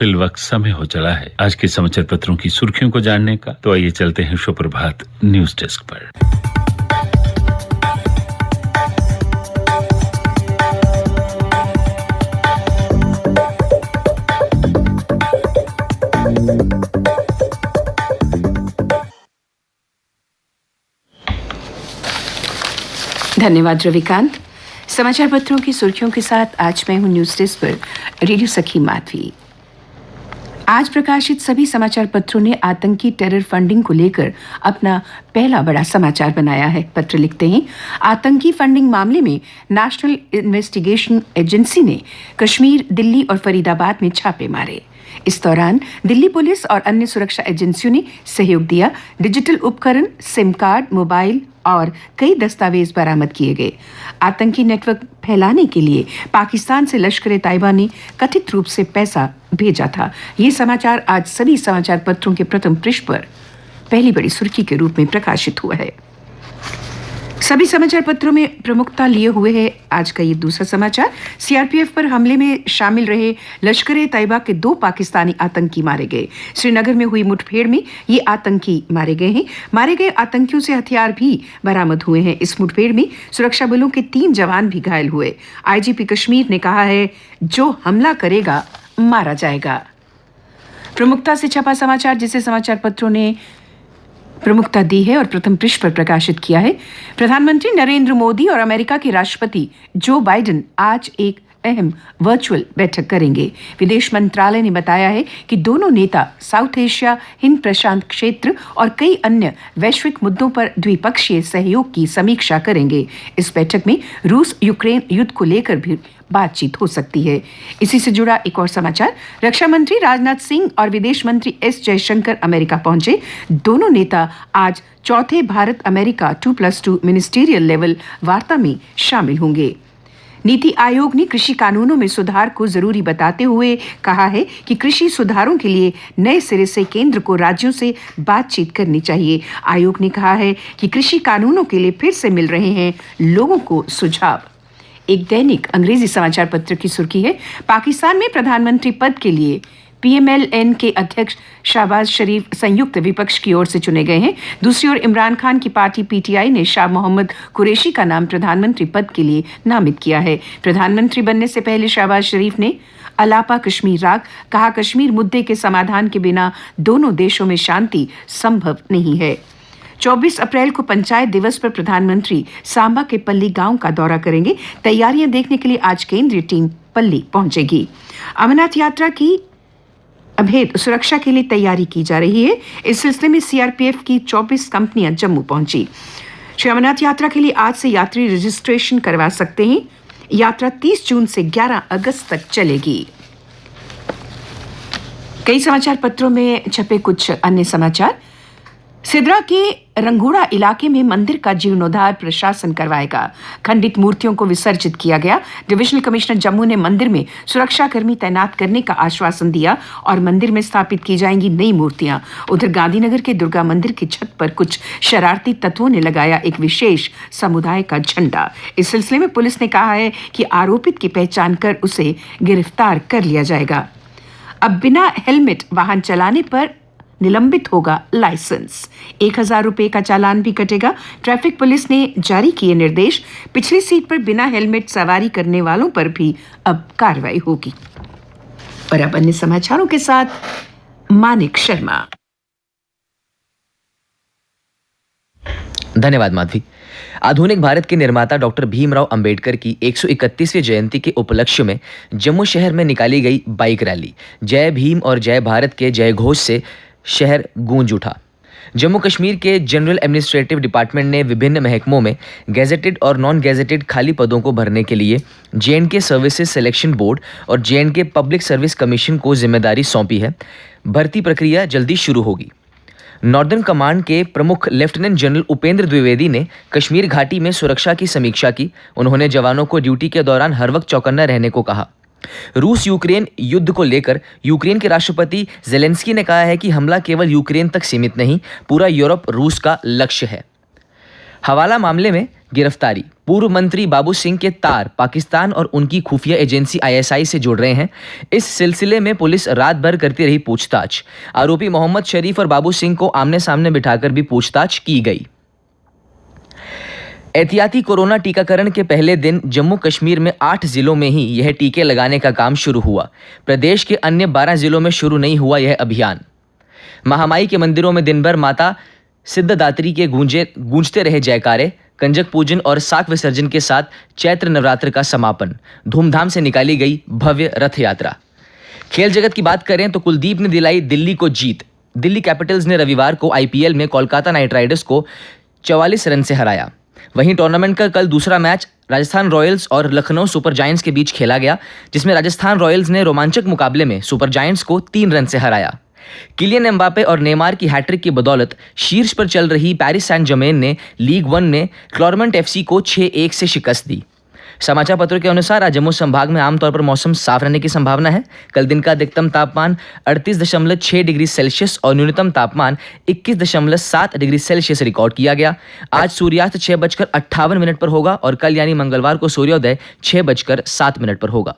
Fill वक्त समय हो चला है आज के समाचार पत्रों की सुर्खियों को जानने का। तो आइए चलते हैं सुप्रभात न्यूज डेस्क पर। धन्यवाद रविकांत। समाचार पत्रों की सुर्खियों के साथ आज मैं हूं न्यूज डेस्क पर रेडियो सखी माधवी। आज प्रकाशित सभी समाचार पत्रों ने आतंकी टेरर फंडिंग को लेकर अपना पहला बड़ा समाचार बनाया है। पत्र लिखते हैं, आतंकी फंडिंग मामले में नेशनल इन्वेस्टिगेशन एजेंसी ने कश्मीर, दिल्ली और फरीदाबाद में छापे मारे। इस दौरान दिल्ली पुलिस और अन्य सुरक्षा एजेंसियों ने सहयोग दिया। डिजिटल उपकरण, सिम कार्ड, मोबाइल और कई दस्तावेज बरामद किए गए। आतंकी नेटवर्क फैलाने के लिए पाकिस्तान से लश्कर-ए-तैयबा ने कथित रूप से पैसा भेजा था। ये समाचार आज सभी समाचार पत्रों के प्रथम पृष्ठ पर पहली बड़ी सुर्खी के रूप में प्रकाशित हुआ है। सभी समाचार पत्रों में प्रमुखता लिए हुए है आज का ये दूसरा समाचार। सीआरपीएफ पर हमले में शामिल रहे लश्कर-ए-तैयबा के 2 पाकिस्तानी आतंकी मारे गए। श्रीनगर में हुई मुठभेड़ में ये आतंकी मारे गए हैं। मारे गए आतंकियों से हथियार भी बरामद हुए हैं। इस मुठभेड़ में सुरक्षा बलों के 3 जवान भी घायल हुए। आईजीपी कश्मीर ने कहा है, जो हमला करेगा मारा जाएगा। प्रमुखता से छपा समाचार जिसे समाचार पत्रों ने प्रमुखता दी है और प्रथम पृष्ठ पर प्रकाशित किया है। प्रधानमंत्री नरेंद्र मोदी और अमेरिका के राष्ट्रपति जो बाइडेन आज एक अहम वर्चुअल बैठक करेंगे। विदेश मंत्रालय ने बताया है कि दोनों नेता साउथ एशिया, हिंद प्रशांत क्षेत्र और कई अन्य वैश्विक मुद्दों पर द्विपक्षीय सहयोग की समीक्षा करेंगे। इस बैठक में रूस यूक्रेन युद्ध को लेकर भी बातचीत हो सकती है। इसी से जुड़ा एक और समाचार, रक्षा मंत्री राजनाथ सिंह और विदेश मंत्री एस जयशंकर अमेरिका पहुंचे। दोनों नेता आज चौथे भारत अमेरिका 2+2 मिनिस्टीरियल लेवल वार्ता में शामिल होंगे। नीति आयोग ने कृषि कानूनों में सुधार को जरूरी बताते हुए कहा है कि कृषि सुधारों के लिए नए सिरे से केंद्र को राज्यों से बातचीत करनी चाहिए। आयोग ने कहा है कि कृषि कानूनों के लिए फिर से मिल रहे हैं लोगों को सुझाव। एक दैनिक अंग्रेजी समाचार पत्र की सुर्खी है, पाकिस्तान में प्रधानमंत्री पद के लिए पीएमएल-एन के अध्यक्ष शहबाज शरीफ संयुक्त विपक्ष की ओर से चुने गए हैं। दूसरी ओर इमरान खान की पार्टी पीटीआई ने शाह मोहम्मद कुरैशी का नाम प्रधानमंत्री पद के लिए नामित किया है। प्रधानमंत्री बनने से पहले शहबाज शरीफ ने अलापा कश्मीर राग कहा, कश्मीर मुद्दे के समाधान के बिना दोनों देशों में शांति संभव नहीं है। 24 अप्रैल को पंचायत दिवस पर प्रधानमंत्री सांबा के पल्ली गांव का दौरा करेंगे। तैयारियां देखने के लिए आज केंद्रीय टीम पल्ली पहुंचेगी। अमरनाथ यात्रा की अभेद सुरक्षा के लिए तैयारी की जा रही है। इस सिलसिले में सीआरपीएफ की 24 कंपनियां जम्मू पहुंची। श्री अमरनाथ यात्रा के लिए आज से यात्री रजिस्ट्रेशन करवा सकते हैं। यात्रा 30 जून से 11 अगस्त तक चलेगी। कई समाचार पत्रों में छपे कुछ अन्य समाचार। सिद्रा के रंगूड़ा इलाके में मंदिर का जीर्णोद्धार प्रशासन करवाएगा। खंडित मूर्तियों को विसर्जित किया गया। डिविजनल कमिश्नर जम्मू ने मंदिर में सुरक्षाकर्मी तैनात करने का आश्वासन दिया और मंदिर में स्थापित की जाएंगी नई मूर्तियां। उधर गांधीनगर के दुर्गा मंदिर की छत पर कुछ शरारती तत्वों ने लगाया एक विशेष समुदाय का झंडा। इस सिलसिले में पुलिस ने कहा है कि आरोपित की पहचान कर उसे गिरफ्तार कर लिया जाएगा। अब बिना हेलमेट वाहन चलाने पर निलंबित होगा लाइसेंस। 1000 रुपए का चालान भी कटेगा। ट्रैफिक पुलिस ने जारी किए निर्देश। पिछली सीट पर बिना हेलमेट सवारी करने वालों पर भी अब कार्रवाई होगी। और अब अन्य समाचारों के साथ मानिक शर्मा। धन्यवाद माधवी। आधुनिक भारत के निर्माता डॉक्टर भीमराव अंबेडकर की 131वीं जयंती के उपलक्ष्य में जम्मू शहर में निकाली गई बाइक रैली जय भीम और जय भारत के जय घोष से शहर गूंज उठा। जम्मू कश्मीर के जनरल एडमिनिस्ट्रेटिव डिपार्टमेंट ने विभिन्न महकमों में गैजेटेड और नॉन गैजेटेड खाली पदों को भरने के लिए जेएंडके सर्विसेज सिलेक्शन बोर्ड और जेएंडके पब्लिक सर्विस कमीशन को जिम्मेदारी सौंपी है। भर्ती प्रक्रिया जल्दी शुरू होगी। नॉर्दर्न कमांड के प्रमुख लेफ्टिनेंट जनरल उपेंद्र द्विवेदी ने कश्मीर घाटी में सुरक्षा की समीक्षा की। उन्होंने जवानों को ड्यूटी के दौरान हर वक्त चौकन्ना रहने को कहा। रूस यूक्रेन युद्ध को लेकर यूक्रेन के राष्ट्रपति ज़ेलेंस्की ने कहा है कि हमला केवल यूक्रेन तक सीमित नहीं, पूरा यूरोप रूस का लक्ष्य है। हवाला मामले में गिरफ्तारी। पूर्व मंत्री बाबू सिंह के तार पाकिस्तान और उनकी खुफिया एजेंसी आईएसआई से जुड़ रहे हैं। इस सिलसिले में पुलिस रात भर करती रही पूछताछ। आरोपी मोहम्मद शरीफ और बाबू सिंह को आमने सामने बिठाकर भी पूछताछ की गई। एहतियाती कोरोना टीकाकरण के पहले दिन जम्मू कश्मीर में 8 जिलों में ही यह टीके लगाने का काम शुरू हुआ। प्रदेश के अन्य 12 जिलों में शुरू नहीं हुआ यह अभियान। महामाई के मंदिरों में दिन भर माता सिद्धदात्री के गूंजते रहे जयकारे। कंजक पूजन और साक विसर्जन के साथ चैत्र नवरात्र का समापन। धूमधाम से निकाली गई भव्य रथ यात्रा। खेल जगत की बात करें तो कुलदीप ने दिलाई दिल्ली को जीत। दिल्ली कैपिटल्स ने रविवार को आईपीएल में कोलकाता नाइट राइडर्स को 44 रन से हराया। वहीं टूर्नामेंट का कल दूसरा मैच राजस्थान रॉयल्स और लखनऊ सुपर जायंट्स के बीच खेला गया, जिसमें राजस्थान रॉयल्स ने रोमांचक मुकाबले में सुपर जायंट्स को 3 रन से हराया। किलियन एम्बापे और नेमार की हैट्रिक की बदौलत शीर्ष पर चल रही पेरिस सैंट जर्मेन ने लीग 1 में क्लॉरमंट एफसी को 6-1 से शिकस्त दी। समाचार पत्रों के अनुसार आज जम्मू संभाग में आमतौर पर मौसम साफ रहने की संभावना है। कल दिन का अधिकतम तापमान 38.6 डिग्री सेल्सियस और न्यूनतम तापमान 21.7 डिग्री सेल्सियस रिकॉर्ड किया गया। आज सूर्यास्त 6:58 पर होगा और कल यानी मंगलवार को सूर्योदय 6:07 पर होगा।